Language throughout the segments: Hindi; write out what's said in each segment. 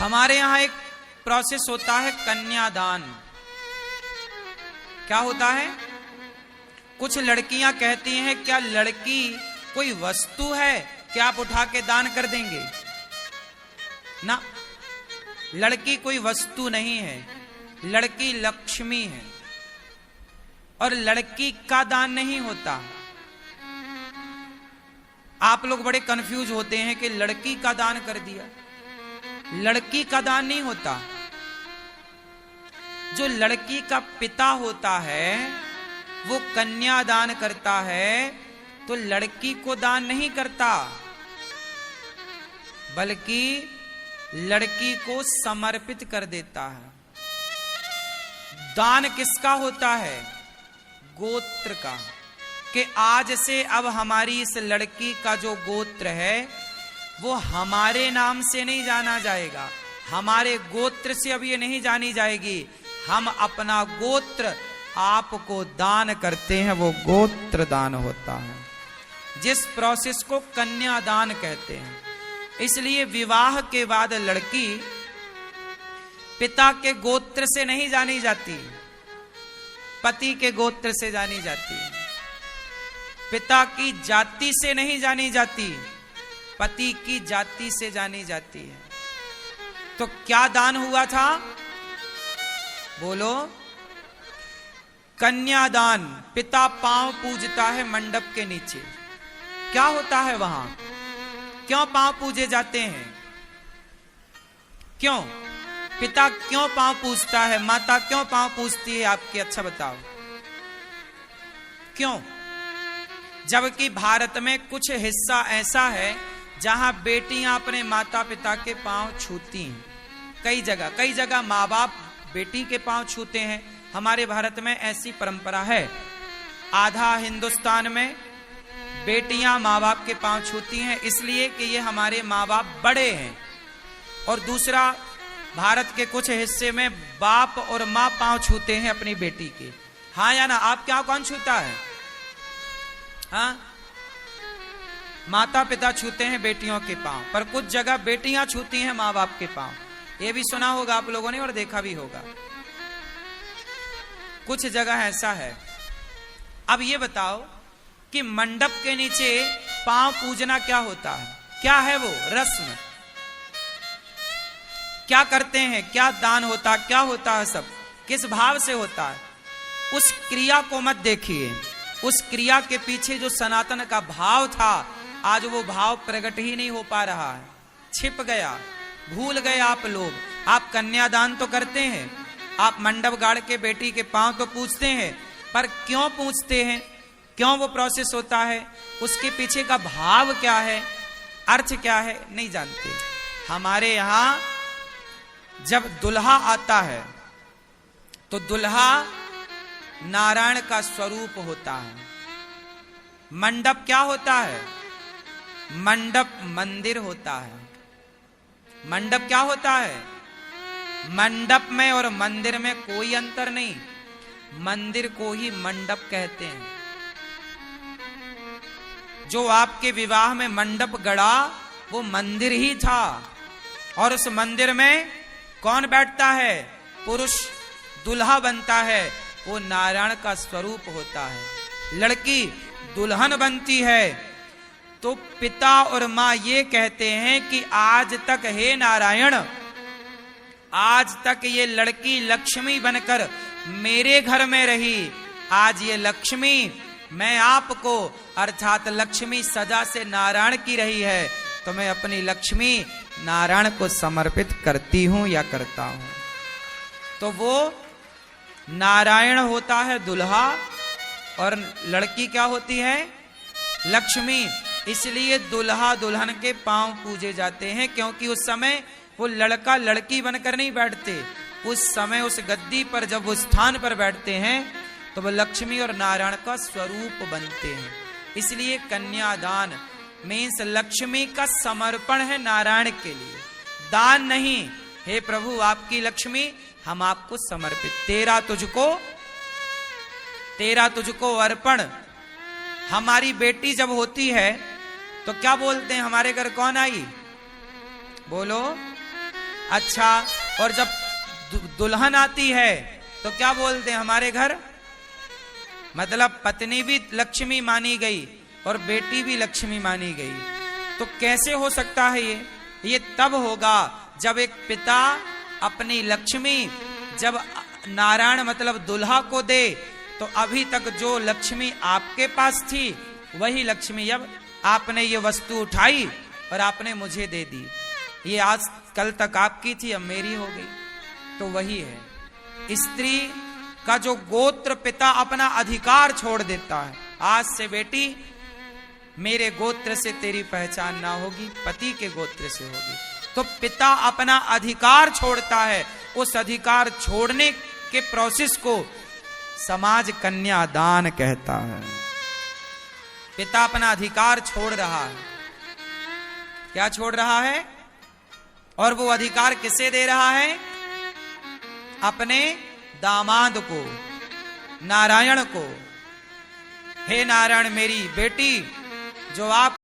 हमारे यहां एक प्रोसेस होता है कन्यादान। क्या होता है? कुछ लड़कियां कहती हैं क्या लड़की कोई वस्तु है क्या आप उठा के दान कर देंगे? ना, लड़की कोई वस्तु नहीं है, लड़की लक्ष्मी है। और लड़की का दान नहीं होता। आप लोग बड़े कंफ्यूज होते हैं कि लड़की का दान कर दिया। लड़की का दान नहीं होता। जो लड़की का पिता होता है वो कन्या दान करता है, तो लड़की को दान नहीं करता, बल्कि लड़की को समर्पित कर देता है। दान किसका होता है? गोत्र का। कि आज से अब हमारी इस लड़की का जो गोत्र है वो हमारे नाम से नहीं जाना जाएगा, हमारे गोत्र से अब ये नहीं जानी जाएगी। हम अपना गोत्र आपको दान करते हैं, वो गोत्र दान होता है, जिस प्रोसेस को कन्यादान कहते हैं। इसलिए विवाह के बाद लड़की पिता के गोत्र से नहीं जानी जाती, पति के गोत्र से जानी जाती है। पिता की जाति से नहीं जानी जाती, पति की जाति से जानी जाती है। तो क्या दान हुआ था? बोलो। कन्यादान। पिता पांव पूजता है मंडप के नीचे। क्या होता है वहां? क्यों पांव पूजे जाते हैं? क्यों? पिता क्यों पांव पूजता है? माता क्यों पांव पूजती है आपकी? अच्छा बताओ क्यों? जबकि भारत में कुछ हिस्सा ऐसा है जहां बेटियां अपने माता पिता के पांव छूती हैं। कई जगह माँ बाप बेटी के पांव छूते हैं। हमारे भारत में ऐसी परंपरा है। आधा हिंदुस्तान में बेटियां माँ बाप के पांव छूती हैं इसलिए कि ये हमारे माँ बाप बड़े हैं। और दूसरा, भारत के कुछ हिस्से में बाप और माँ पांव छूते हैं अपनी बेटी के। हाँ या ना? आप क्या, कौन छूता है? हाँ, माता पिता छूते हैं बेटियों के पांव, पर कुछ जगह बेटियां छूती हैं माँ बाप के पांव। ये भी सुना होगा आप लोगों ने और देखा भी होगा। कुछ जगह ऐसा है। अब ये बताओ कि मंडप के नीचे पांव पूजना क्या होता है? क्या है वो रस्म? क्या करते हैं? क्या दान होता? क्या होता है? सब किस भाव से होता है? उस क्रिया को मत देखिए। उस क्रिया के पीछे जो सनातन का भाव था, आज वो भाव प्रकट ही नहीं हो पा रहा है, छिप गया, भूल गए आप लोग। आप कन्यादान तो करते हैं, आप मंडप गाड़ के बेटी के पांव तो पूछते हैं, पर क्यों पूछते हैं? क्यों वो प्रोसेस होता है? उसके पीछे का भाव क्या है, अर्थ क्या है, नहीं जानते। हमारे यहां जब दुल्हा आता है तो दुल्हा नारायण का स्वरूप होता है। मंडप क्या होता है? मंडप मंदिर होता है। मंडप क्या होता है? मंडप में और मंदिर में कोई अंतर नहीं, मंदिर को ही मंडप कहते हैं। जो आपके विवाह में मंडप गड़ा वो मंदिर ही था। और उस मंदिर में कौन बैठता है? पुरुष दुल्हा बनता है, वो नारायण का स्वरूप होता है। लड़की दुल्हन बनती है। तो पिता और मां ये कहते हैं कि आज तक हे नारायण, आज तक ये लड़की लक्ष्मी बनकर मेरे घर में रही, आज ये लक्ष्मी मैं आपको अर्थात लक्ष्मी सदा से नारायण की रही है, तो मैं अपनी लक्ष्मी नारायण को समर्पित करती हूं या करता हूं। तो वो नारायण होता है दुल्हा और लड़की क्या होती है? लक्ष्मी। इसलिए दुल्हा दुल्हन के पांव पूजे जाते हैं, क्योंकि उस समय वो लड़का लड़की बनकर नहीं बैठते। उस समय उस गद्दी पर जब वो स्थान पर बैठते हैं तो वो लक्ष्मी और नारायण का स्वरूप बनते हैं। इसलिए कन्यादान मीन्स लक्ष्मी का समर्पण है नारायण के लिए, दान नहीं। हे प्रभु आपकी लक्ष्मी हम आपको समर्पित, तेरा तुझको अर्पण। हमारी बेटी जब होती है तो क्या बोलते हैं? हमारे घर कौन आई? बोलो। अच्छा, और जब दुल्हन आती है तो क्या बोलते हैं हमारे घर? मतलब पत्नी भी लक्ष्मी मानी गई और बेटी भी लक्ष्मी मानी गई। तो कैसे हो सकता है ये तब होगा जब एक पिता अपनी लक्ष्मी जब नारायण मतलब दुल्हा को दे, तो अभी तक जो लक्ष्मी आपके पास थी वही लक्ष्मी अब आपने ये वस्तु उठाई और आपने मुझे दे दी। ये आज कल तक आपकी थी, अब मेरी हो गई। तो वही है स्त्री का जो गोत्र पिता अपना अधिकार छोड़ देता है। आज से बेटी मेरे गोत्र से तेरी पहचान ना होगी, पति के गोत्र से होगी। तो पिता अपना अधिकार छोड़ता है। उस अधिकार छोड़ने के प्रोसेस को समाज कन्यादान कहता है। पिता अपना अधिकार छोड़ रहा है। क्या छोड़ रहा है? और वो अधिकार किसे दे रहा है? अपने दामाद को, नारायण को। हे नारायण, मेरी बेटी जो आप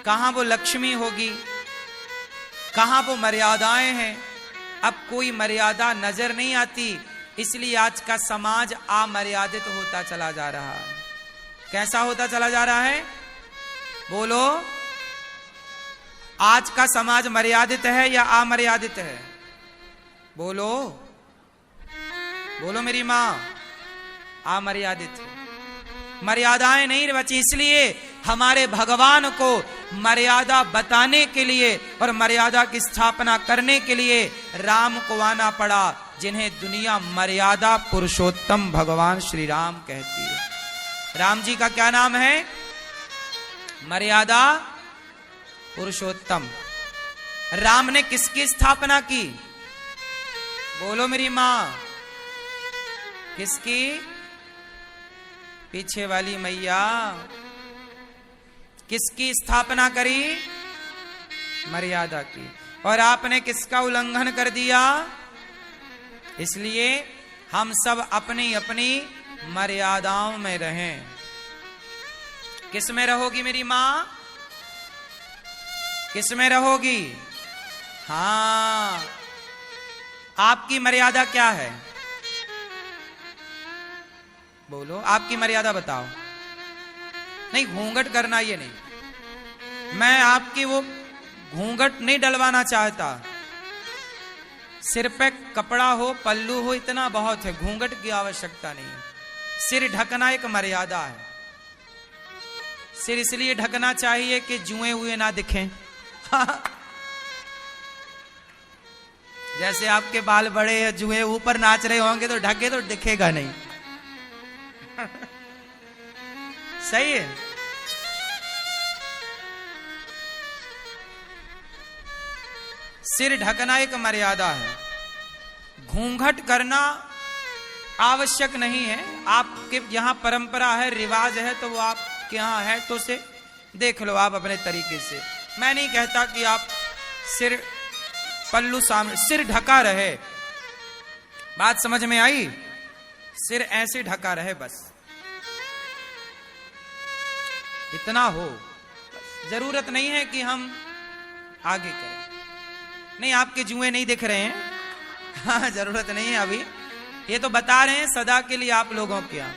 कहां वो लक्ष्मी होगी, कहां वो मर्यादाएं हैं। अब कोई मर्यादा नजर नहीं आती, इसलिए आज का समाज अमर्यादित होता चला जा रहा है। कैसा होता चला जा रहा है? बोलो, आज का समाज मर्यादित है या अमर्यादित है? बोलो बोलो मेरी मां। अमर्यादित है। मर्यादाएं नहीं बची, इसलिए हमारे भगवान को मर्यादा बताने के लिए और मर्यादा की स्थापना करने के लिए राम को आना पड़ा, जिन्हें दुनिया मर्यादा पुरुषोत्तम भगवान श्री राम कहती है। राम जी का क्या नाम है? मर्यादा पुरुषोत्तम। राम ने किसकी स्थापना की? बोलो मेरी मां। किसकी? पीछे वाली मैया। किसकी स्थापना करी? मर्यादा की। और आपने किसका उल्लंघन कर दिया? इसलिए हम सब अपनी अपनी मर्यादाओं में रहें। किस में रहोगी मेरी मां? किस में रहोगी? हां, आपकी मर्यादा क्या है? बोलो, आपकी मर्यादा बताओ। नहीं, घूंघट करना ये नहीं। मैं आपकी वो घूंघट नहीं डलवाना चाहता। सिर पे कपड़ा हो, पल्लू हो, इतना बहुत है, घूंघट की आवश्यकता नहीं है। सिर ढकना एक मर्यादा है। सिर इसलिए ढकना चाहिए कि जुए हुए ना दिखें। जैसे आपके बाल बड़े जुए ऊपर नाच रहे होंगे तो ढके तो दिखेगा नहीं। सही है। सिर ढकना एक मर्यादा है। घूंघट करना आवश्यक नहीं है। आपके यहां परंपरा है, रिवाज है, तो वो आपके यहां है तो उसे देख लो आप अपने तरीके से। मैं नहीं कहता कि आप सिर पल्लू सामने, सिर ढका रहे। बात समझ में आई? सिर ऐसे ढका रहे, बस इतना हो। जरूरत नहीं है कि हम आगे करें। नहीं, आपके जुए नहीं दिख रहे हैं। हाँ, जरूरत नहीं है अभी। ये तो बता रहे हैं सदा के लिए आप लोगों के यहां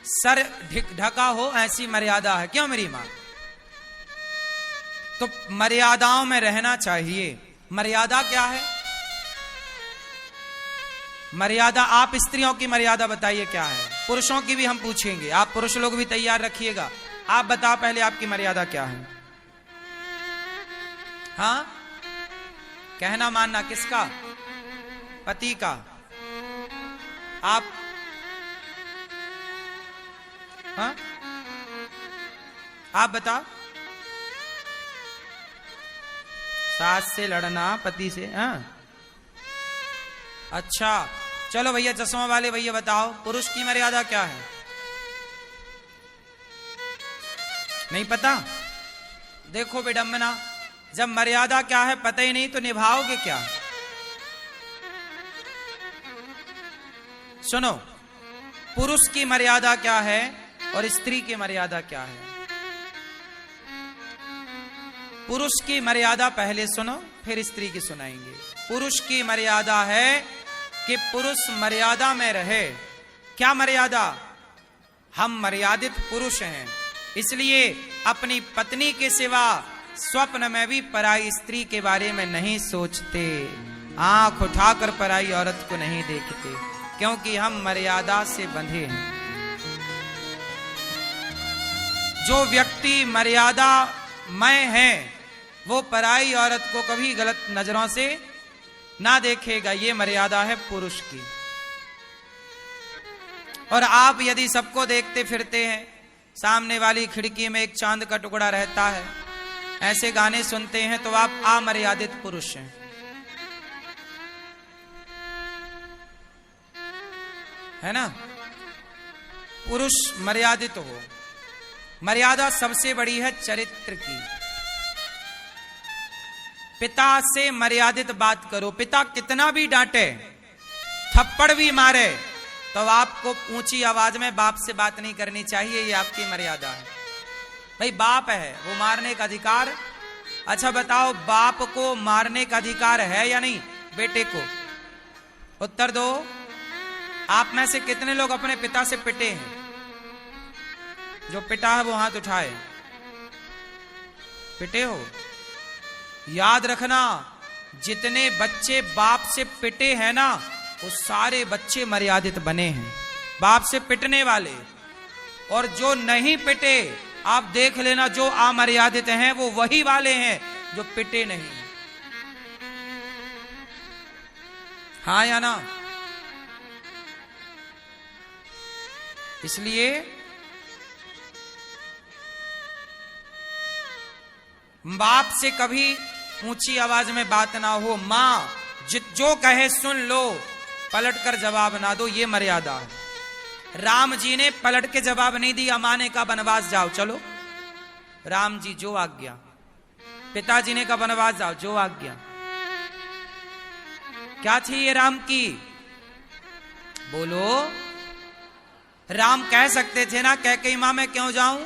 सर ढका हो, ऐसी मर्यादा है। क्यों मेरी मां? तो मर्यादाओं में रहना चाहिए। मर्यादा क्या है? मर्यादा, आप स्त्रियों की मर्यादा बताइए क्या है? पुरुषों की भी हम पूछेंगे, आप पुरुष लोग भी तैयार रखिएगा। आप बताओ पहले, आपकी मर्यादा क्या है? हाँ, कहना मानना किसका? पति का। हाँ? आप बताओ। सास से लड़ना, पति से? हाँ, अच्छा चलो भैया, चश्मा वाले भैया बताओ, पुरुष की मर्यादा क्या है? नहीं पता? देखो विडंबना, जब मर्यादा क्या है पता ही नहीं तो निभाओगे क्या? सुनो, पुरुष की मर्यादा क्या है और स्त्री की मर्यादा क्या है। पुरुष की मर्यादा पहले सुनो, फिर स्त्री की सुनाएंगे। पुरुष की मर्यादा है कि पुरुष मर्यादा में रहे। क्या मर्यादा? हम मर्यादित पुरुष हैं, इसलिए अपनी पत्नी के सिवा स्वप्न में भी पराई स्त्री के बारे में नहीं सोचते, आंख उठाकर पराई औरत को नहीं देखते, क्योंकि हम मर्यादा से बंधे हैं। जो व्यक्ति मर्यादा में है वो पराई औरत को कभी गलत नजरों से ना देखेगा। ये मर्यादा है पुरुष की। और आप यदि सबको देखते फिरते हैं, सामने वाली खिड़की में एक चांद का टुकड़ा रहता है, ऐसे गाने सुनते हैं, तो आप अमर्यादित पुरुष हैं। है ना? पुरुष मर्यादित हो। मर्यादा सबसे बड़ी है चरित्र की। पिता से मर्यादित बात करो। पिता कितना भी डांटे, थप्पड़ भी मारे, तो आपको ऊंची आवाज में बाप से बात नहीं करनी चाहिए। ये आपकी मर्यादा है। भाई बाप है, वो मारने का अधिकार। अच्छा बताओ, बाप को मारने का अधिकार है या नहीं बेटे को? उत्तर दो। आप में से कितने लोग अपने पिता से पिटे हैं? जो पिटा है वो हाथ उठाए। पिटे हो? याद रखना, जितने बच्चे बाप से पिटे हैं ना, वो सारे बच्चे मर्यादित बने हैं, बाप से पिटने वाले। और जो नहीं पिटे, आप देख लेना, जो अमर्यादित हैं वो वही वाले हैं जो पिटे नहीं। हाँ या ना? इसलिए बाप से कभी ऊंची आवाज में बात ना हो। मां जो कहे सुन लो, पलट कर जवाब ना दो, ये मर्यादा है। राम जी ने पलट के जवाब नहीं दिया, माने का वनवास जाओ, चलो। राम जी जो आज्ञा। पिताजी ने कहा वनवास जाओ, जो आज्ञा। क्या थी ये राम की? बोलो। राम कह सकते थे ना, कैकेयी मां मैं क्यों जाऊं,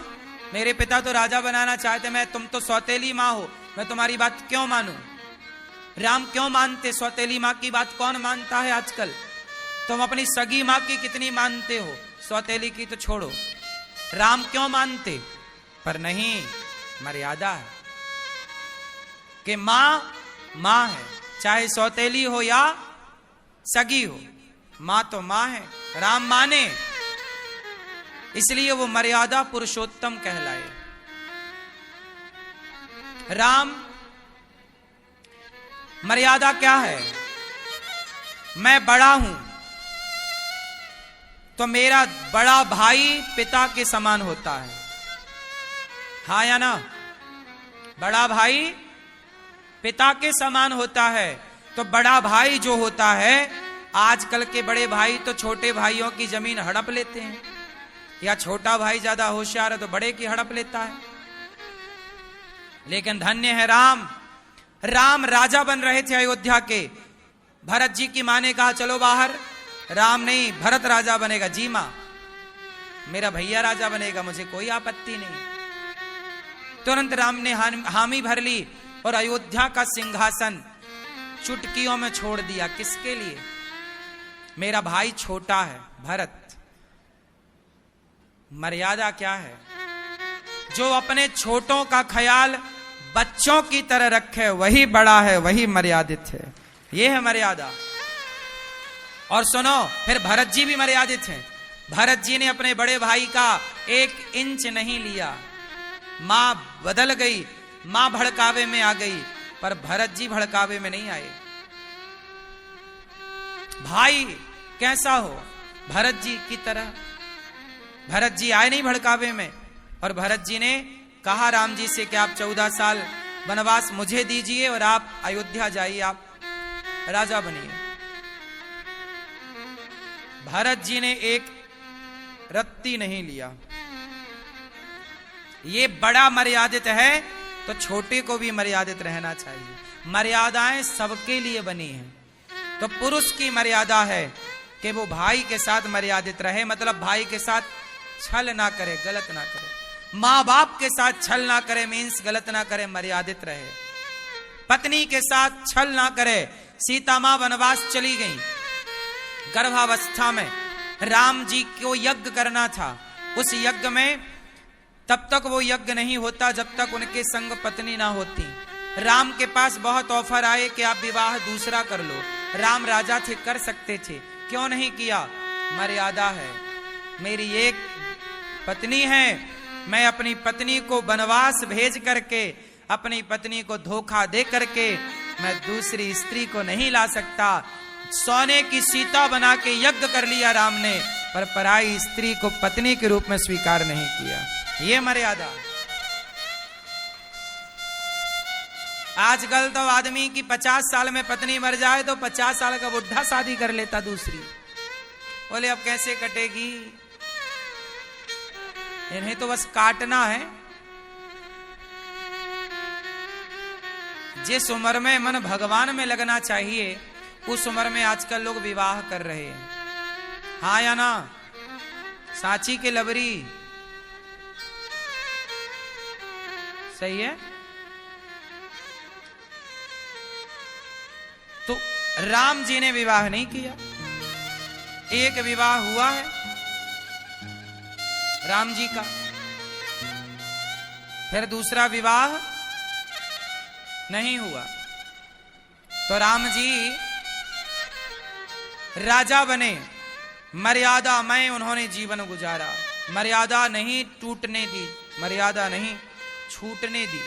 मेरे पिता तो राजा बनाना चाहते, मैं, तुम तो सौतेली मां हो, मैं तुम्हारी बात क्यों मानूं? राम क्यों मानते? सौतेली मां की बात कौन मानता है आजकल? तुम अपनी सगी मां की कितनी मानते हो, सौतेली की तो छोड़ो। राम क्यों मानते? पर नहीं, मर्यादा है कि मां मां है, चाहे सौतेली हो या सगी हो, मां तो मां है। राम माने, इसलिए वो मर्यादा पुरुषोत्तम कहलाए। राम मर्यादा क्या है? मैं बड़ा हूं तो मेरा बड़ा भाई पिता के समान होता है। हाँ या ना? बड़ा भाई पिता के समान होता है। तो बड़ा भाई जो होता है, आजकल के बड़े भाई तो छोटे भाइयों की जमीन हड़प लेते हैं, या छोटा भाई ज्यादा होशियार है तो बड़े की हड़प लेता है। लेकिन धन्य है राम। राम राजा बन रहे थे अयोध्या के। भरत जी की मां ने कहा चलो बाहर। राम नहीं, भरत राजा बनेगा। जी मां, मेरा भैया राजा बनेगा, मुझे कोई आपत्ति नहीं। तुरंत राम ने हामी भर ली और अयोध्या का सिंहासन चुटकियों में छोड़ दिया। किसके लिए? मेरा भाई छोटा है भरत। मर्यादा क्या है? जो अपने छोटों का ख्याल बच्चों की तरह रखे वही बड़ा है, वही मर्यादित है। यह है मर्यादा। और सुनो, फिर भरत जी भी मर्यादित हैं। भरत जी ने अपने बड़े भाई का 1 इंच नहीं लिया। मां बदल गई, मां भड़कावे में आ गई, पर भरत जी भड़कावे में नहीं आए। भाई कैसा हो, भरत जी की तरह। भरत जी आए नहीं भड़कावे में, और भरत जी ने कहा राम जी से कि आप 14 साल वनवास मुझे दीजिए और आप अयोध्या जाइए, आप राजा बनिए। भरत जी ने एक रत्ती नहीं लिया। ये बड़ा मर्यादित है तो छोटे को भी मर्यादित रहना चाहिए। मर्यादाएं सबके लिए बनी हैं। तो पुरुष की मर्यादा है कि वो भाई के साथ मर्यादित रहे, मतलब भाई के साथ छल ना करे, गलत ना करे। मां बाप के साथ छल ना करे, मीन्स गलत ना करे, मर्यादित रहे। पत्नी के साथ छल ना करे। सीता मां वनवास चली गई, गर्भावस्था में राम जी को यज्ञ करना था। उस यज्ञ में तब तक वो यज्ञ नहीं होता जब तक उनके संग पत्नी ना होती। राम के पास बहुत ऑफर आए कि आप विवाह दूसरा कर लो। राम राजा थे, कर सकते थे, क्यों नहीं किया? मर्यादा है, मेरी एक पत्नी है, मैं अपनी पत्नी को वनवास भेज करके, अपनी पत्नी को धोखा दे करके मैं दूसरी स्त्री को नहीं ला सकता। सोने की सीता बना के यज्ञ कर लिया राम ने, पर पराई स्त्री को पत्नी के रूप में स्वीकार नहीं किया। ये मर्यादा। आजकल तो आदमी की 50 साल में पत्नी मर जाए तो 50 साल का बुढ़ा शादी कर लेता दूसरी। बोले अब कैसे कटेगी? इन्हें तो बस काटना है। जिस उम्र में मन भगवान में लगना चाहिए उस उम्र में आजकल लोग विवाह कर रहे हैं। हाँ या ना? सांची के लबरी सही है। तो राम जी ने विवाह नहीं किया। एक विवाह हुआ है राम जी का, फिर दूसरा विवाह नहीं हुआ। तो राम जी राजा बने, मर्यादा में उन्होंने जीवन गुजारा, मर्यादा नहीं टूटने दी, मर्यादा नहीं छूटने दी।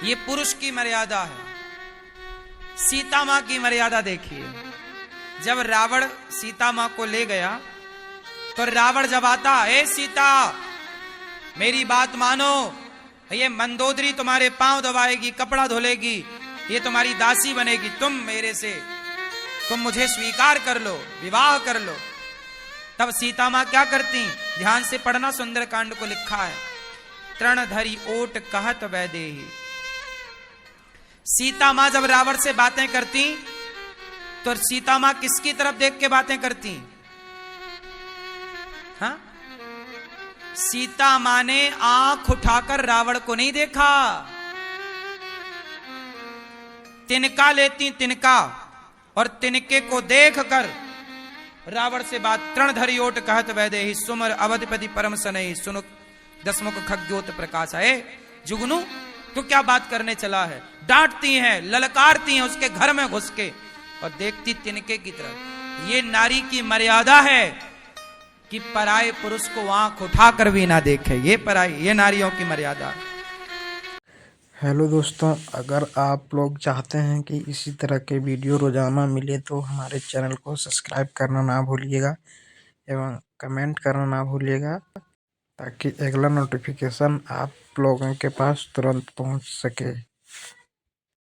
ये पुरुष की मर्यादा है। सीता मां की मर्यादा देखिए। जब रावण सीता मां को ले गया तो रावण जब आता, ए सीता मेरी बात मानो, ये मंदोदरी तुम्हारे पांव दबाएगी, कपड़ा धुलेगी, ये तुम्हारी दासी बनेगी, तुम मुझे स्वीकार कर लो, विवाह कर लो। तब सीता मां क्या करती? ध्यान से पढ़ना, सुंदरकांड को लिखा है। तृण धरी ओट कहत वैदेही। सीता मां जब रावण से बातें करती तो सीता मां किसकी तरफ देख के बातें करती? हाँ? सीता मां ने आंख उठाकर रावण को नहीं देखा, तिनका लेती, तिनका, और तिनके को देख कर रावण से बात। तृण धरी ओट कहत वैदेही, सुमर अवधिपति परम सनई, सुनुक दसमुख खग्योत प्रकाश है। जुगनू तो क्या बात करने चला है? डांटती हैं, ललकारती हैं उसके घर में घुस के, और देखती तिनके की तरफ। ये नारी की मर्यादा है कि पराये पुरुष को आंख उठाकर भी ना देखे। ये नारियों की मर्यादा। हेलो दोस्तों, अगर आप लोग चाहते हैं कि इसी तरह के वीडियो रोजाना मिले तो हमारे चैनल को सब्सक्राइब करना ना भूलिएगा एवं कमेंट करना ना भूलिएगा, ताकि अगला नोटिफिकेशन आप लोगों के पास तुरंत पहुंच सके।